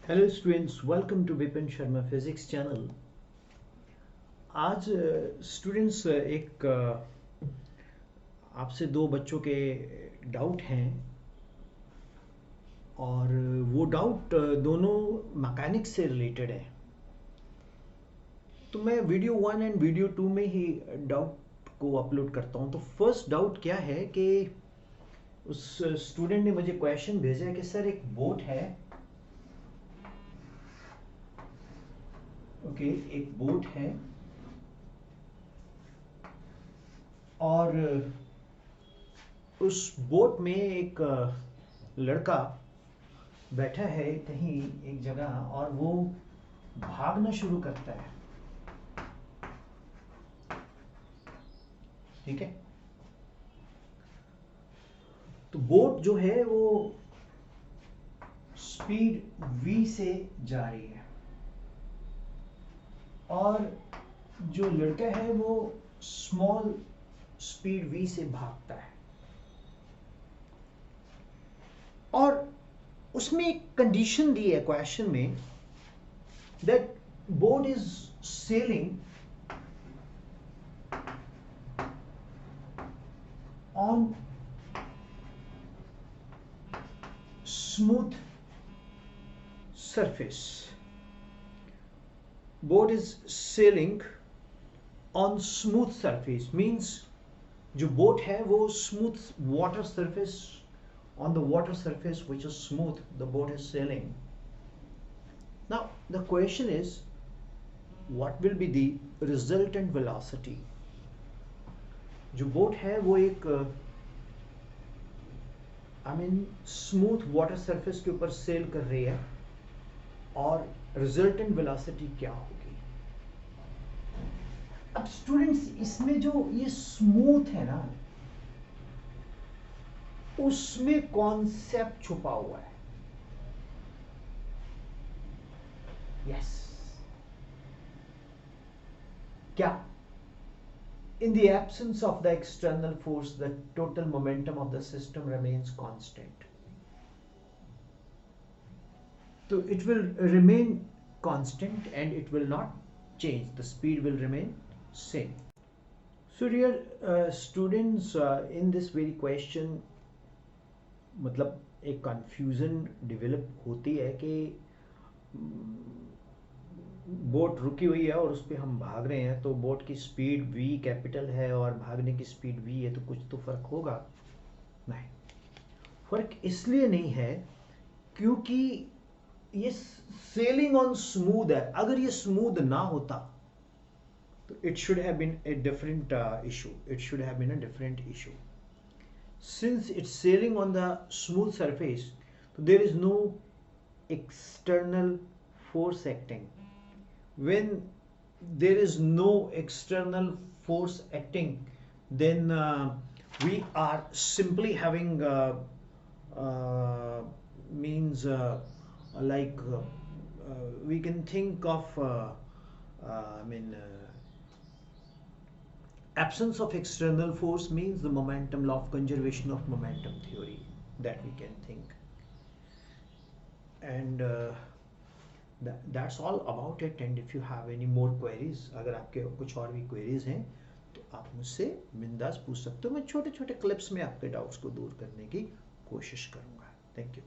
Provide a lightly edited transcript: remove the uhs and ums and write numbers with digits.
Hello students, welcome to Vipin Sharma physics channel. आज students एक आपसे दो बच्चों के डाउट हैं और वो डाउट दोनों मैकेनिक्स से रिलेटेड है। तो मैं वीडियो 1 एंड वीडियो 2 में ही डाउट को अपलोड करता हूँ। तो फर्स्ट डाउट क्या है कि उस स्टूडेंट ने मुझे क्वेश्चन भेजा है कि सर एक बोट है, एक बोट है और उस बोट में एक लड़का बैठा है कहीं एक जगह और वो भागना शुरू करता है। ठीक है, तो बोट जो है वो स्पीड v से जा रही है और जो लड़का है वो स्मॉल स्पीड v से भागता है और उसमें एक कंडीशन दी है क्वेश्चन में, that boat is selling on smooth surface. Boat is sailing on smooth surface means जो boat है वो smooth water surface, on the water surface which is smooth the boat is sailing. Now the question is, what will be the resultant velocity? जो boat है वो एक smooth water surface के ऊपर cell कर रही है और रिजल्टेंट वेलोसिटी क्या होगी। अब स्टूडेंट्स इसमें जो ये स्मूथ है ना, उसमें कॉन्सेप्ट छुपा हुआ है। यस, क्या? In the absence of the external force, the total momentum of the system remains constant. So it will remain constant and it will not change. The speed will remain same. So dear students, in this very question मतलब एक confusion develop होती है कि boat रुकी हुई है और उस पर हम भाग रहे हैं, तो बोट की स्पीड v कैपिटल है और भागने की स्पीड v है, तो कुछ तो फर्क होगा। नहीं, फर्क इसलिए नहीं है क्योंकि ये सेलिंग ऑन स्मूथ है। अगर ये स्मूथ ना होता तो it should have been a different issue, it should have been a different issue. Since it's sailing on the smooth surface, तो there is no external force acting. When there is no external force acting, then we are simply having means we can think of absence of external force means the momentum law of conservation of momentum theory that we can think, and that's all about it. And if you have any more queries, अगर आपके कुछ और भी queries हैं तो आप मुझसे बिंदास पूछ सकते हो। मैं छोटे छोटे क्लिप्स में आपके डाउट्स को दूर करने की कोशिश करूँगा। Thank you.